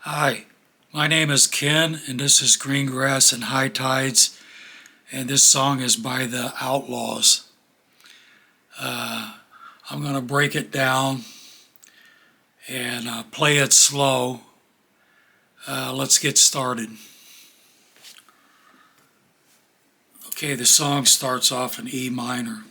Hi, my name is Ken, and this is Greengrass and High Tides, and this song is by the Outlaws. I'm going to break it down and play it slow. Let's get started. Okay, the song starts off in E minor.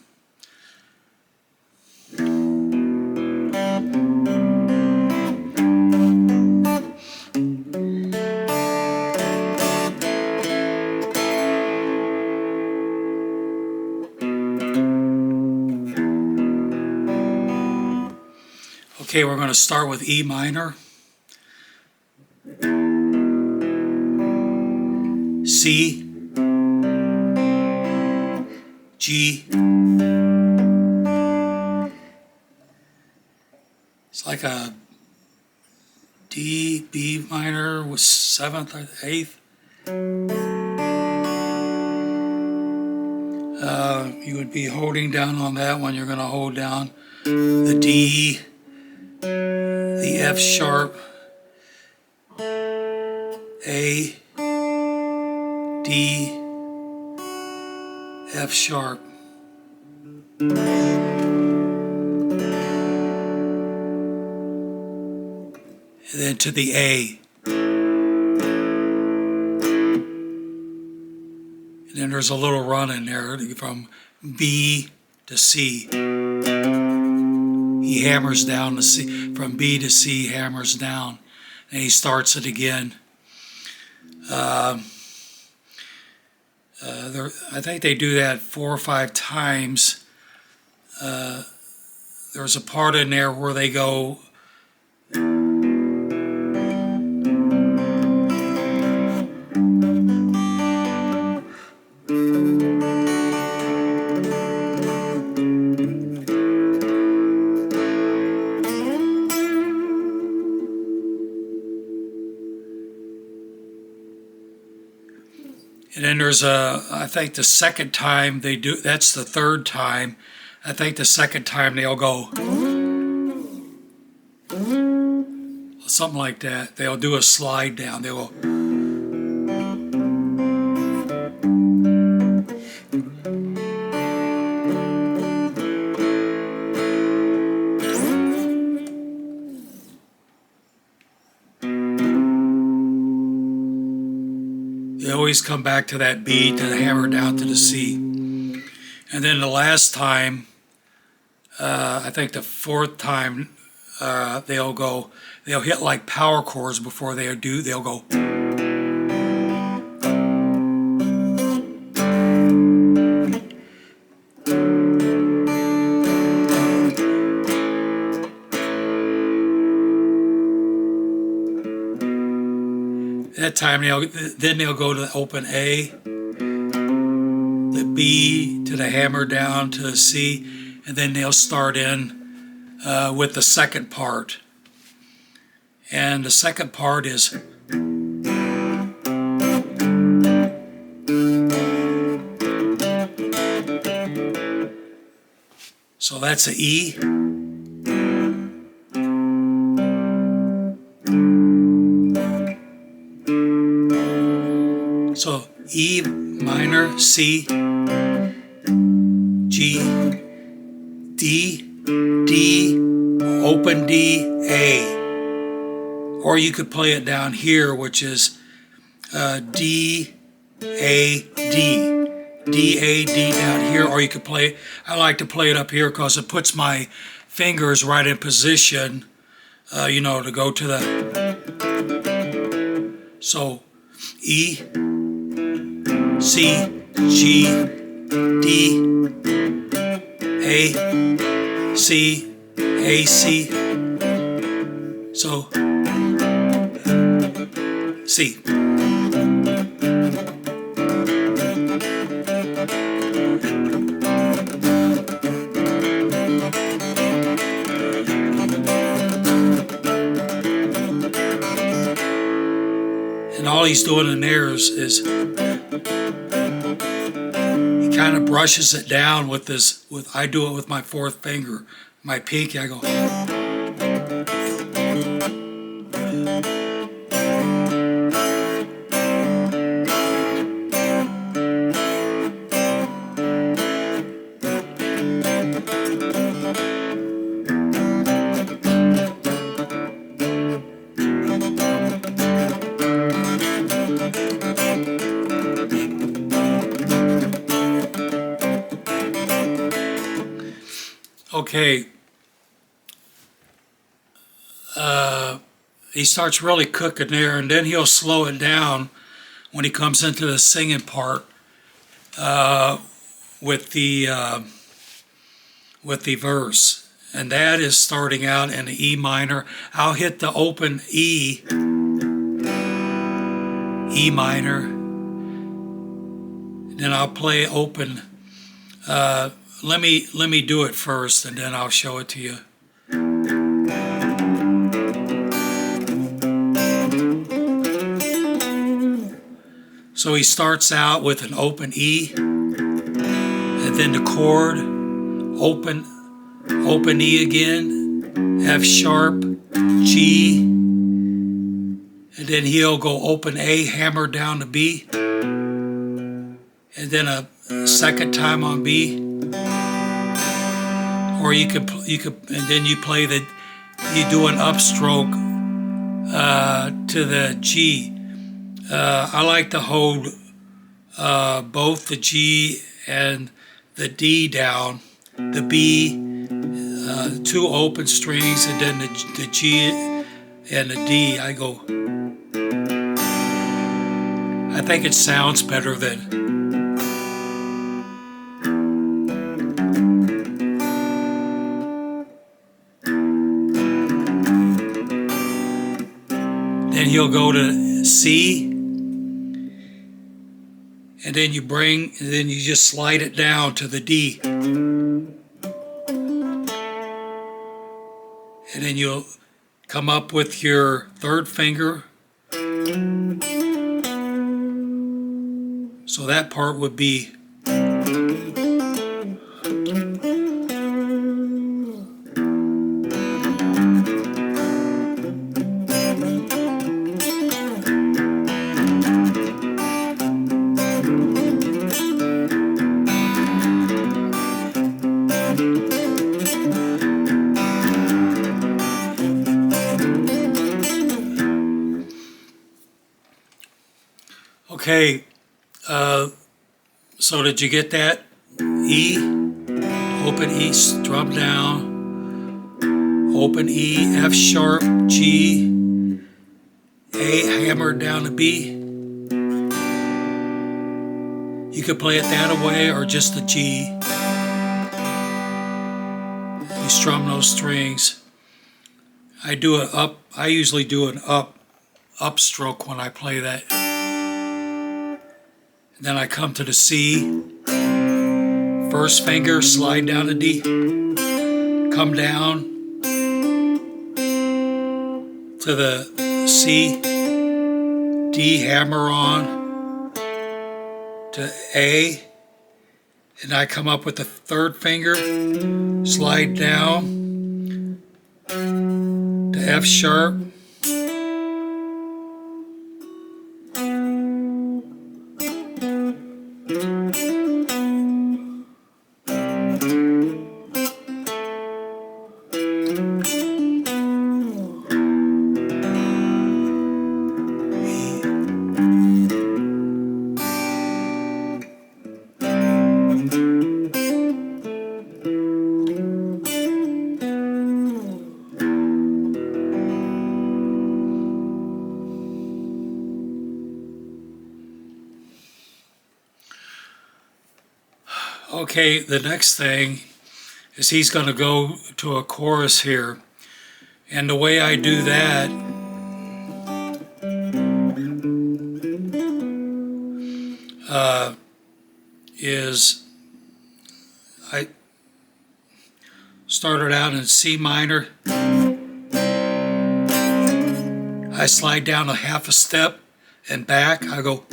Okay, we're going to start with E minor, C, G. It's like a D, B minor with 7th or 8th. You would be holding down on that one. You're going to hold down the D, the F sharp, A, D, F sharp. And then to the A. And then there's a little run in there from B to C. He hammers down to C, from B to C, hammers down, and he starts it again. I think they do that 4 or 5 times. There's a part in there where they go and then there's I think the second time they do, that's the third time. I think the second time they'll go something like that. They'll do a slide down. They'll go. They always come back to that B, to the hammer down to the C. And then the last time, I think the fourth time, they'll hit like power chords before they'll go. That time they'll go to open A, the B to the hammer down to the C, and then they'll start in with the second part. And the second part is so that's an E. So E minor, C, G, D, D, open D, A. Or you could play it down here, which is D, A, D. D, A, D down here. Or you could play, I like to play it up here because it puts my fingers right in position, to go to the, so E, C, G, D, A, C, A, C. So C. And all he's doing in there is he kind of brushes it down with this. I do it with my fourth finger, my pinky. I go. Okay. He starts really cooking there, and then he'll slow it down when he comes into the singing part with the verse, and that is starting out in the E minor. I'll hit the open E minor, then I'll play open. Let me do it first, and then I'll show it to you. So he starts out with an open E, and then the chord, open E again, F sharp, G, and then he'll go open A, hammer down to B, and then a second time on B. Or you could, and then you play you do an upstroke to the G. I like to hold both the G and the D down, the B, two open strings, and then the G and the D. I think it sounds better than. Then he'll go to C. And then you just slide it down to the D. And then you'll come up with your third finger. So that part would be. Okay, so did you get that? E, open E, strum down, open E, F sharp, G, A, hammer down to B. You could play it that way or just the G. You strum those strings. I usually do an upstroke when I play that. Then I come to the C, first finger, slide down to D, come down to the C, D, hammer on to A, and I come up with the third finger, slide down to F sharp, Okay, the next thing is he's going to go to a chorus here. And the way I do that is I started out in C minor. I slide down a half a step and back. I go.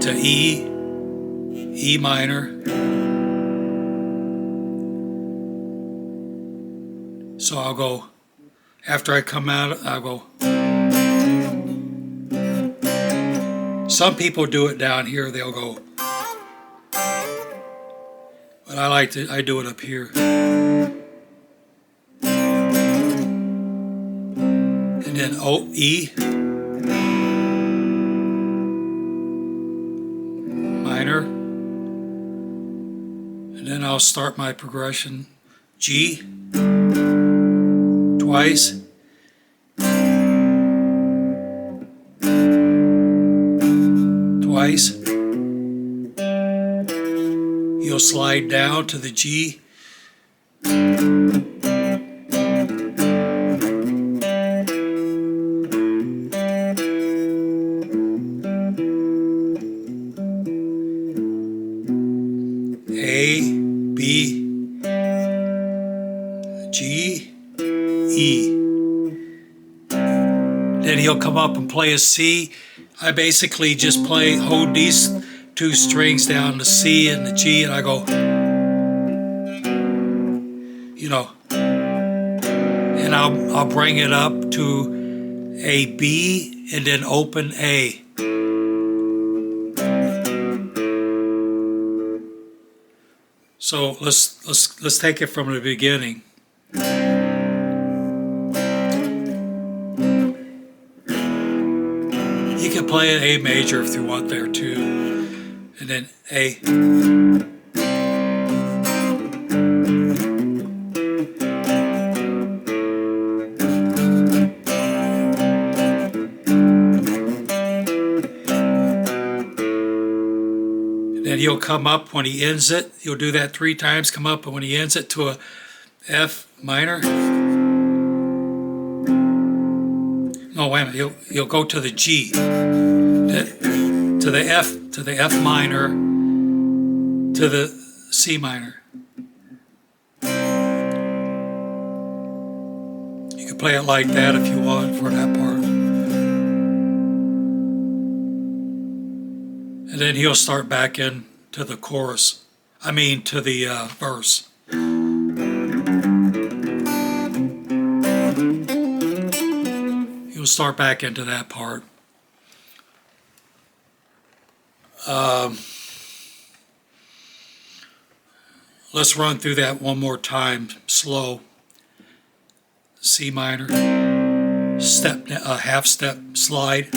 To E minor. So I'll go, after I come out, I'll go. Some people do it down here, they'll go. But I do it up here. And then E. I'll start my progression. G, twice, twice. You'll slide down to the G. A, B, G, E. Then he'll come up and play a C. I basically just hold these two strings down, the C and the G, and I go, you know, and I'll bring it up to a B and then open A. So let's take it from the beginning. You can play an A major if you want there too, and then A. Then he'll come up when he ends it. He'll do that 3 times, come up, and when he ends it to a F minor. No, wait a minute. He'll go to the G, to the F minor, to the C minor. You can play it like that if you want for that part. And then he'll start back in to the chorus. I mean to the verse. He'll start back into that part. Let's run through that one more time, slow. C minor, step, half step slide.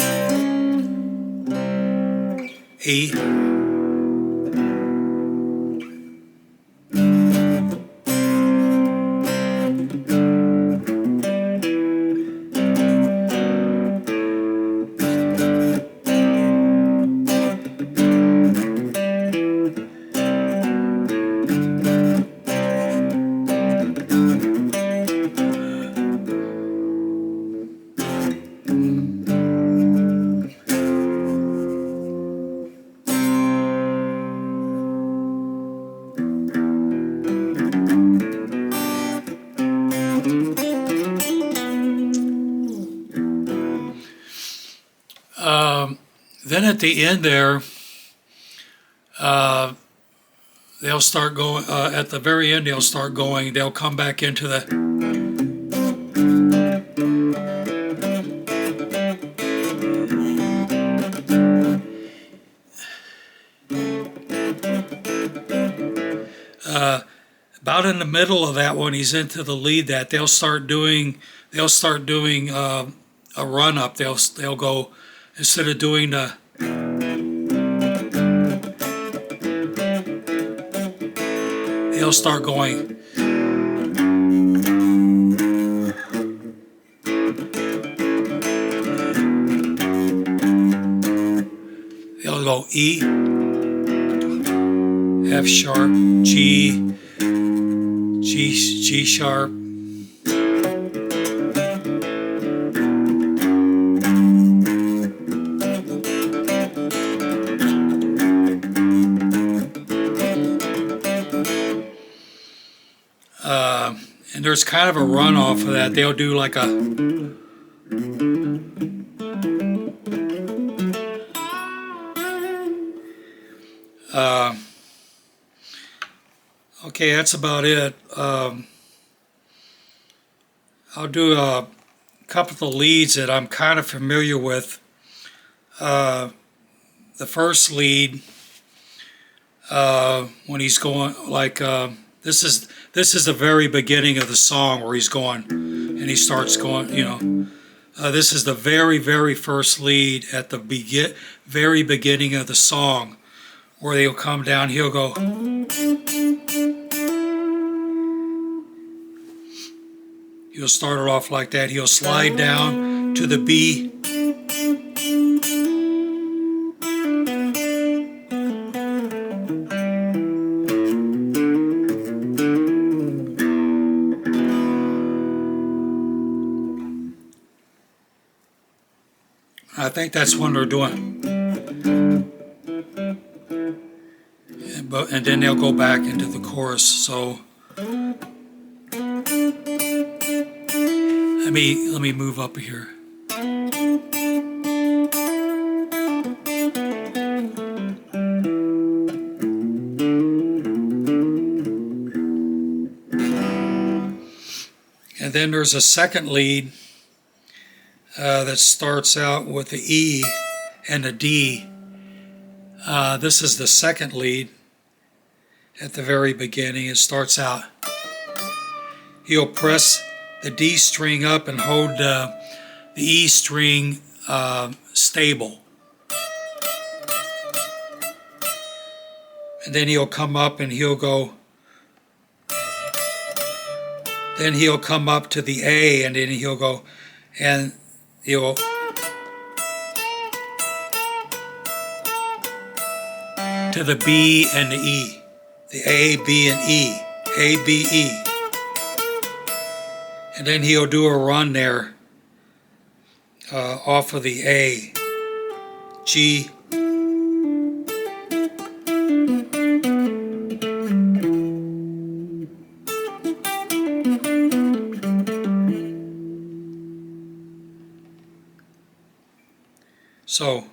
E, then at the end there, they'll start going, at the very end they'll start going, they'll come back into the, about in the middle of that one, he's into the lead that they'll start doing a run up. They'll go, instead of doing the, they'll start going. They'll go E, F sharp, G, G sharp. And there's kind of a run off of that. They'll do like a, okay, that's about it. I'll do a couple of the leads that I'm kind of familiar with. The first lead, when he's going like, this is the very beginning of the song where he's going, and he starts going, you know. This is the very, very first lead at the very beginning of the song, where they'll come down, he'll go. He'll start it off like that. He'll slide down to the B. I think that's what they're doing. And then they'll go back into the chorus. So let me move up here. And then there's a second lead that starts out with the E and a D. This is the second lead at the very beginning. It starts out. He'll press the D string up and hold the E string stable. And then he'll come up and he'll go. Then he'll come up to the A and then he'll go and he'll to the B and the E. The A, B, and E. A, B, E. And then he'll do a run there off of the A. G. So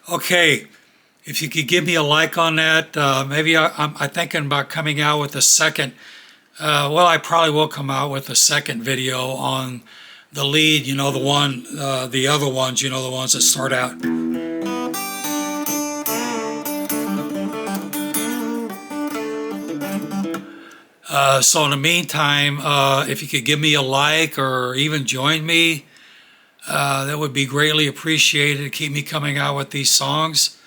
okay, if you could give me a like on that, maybe I'm thinking about coming out with a second, well, I probably will come out with a second video on the lead, you know, the one, the other ones, you know, the ones that start out. So in the meantime, if you could give me a like or even join me, that would be greatly appreciated to keep me coming out with these songs.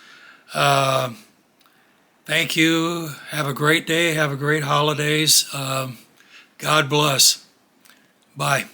Thank you. Have a great day. Have a great holidays. God bless. Bye.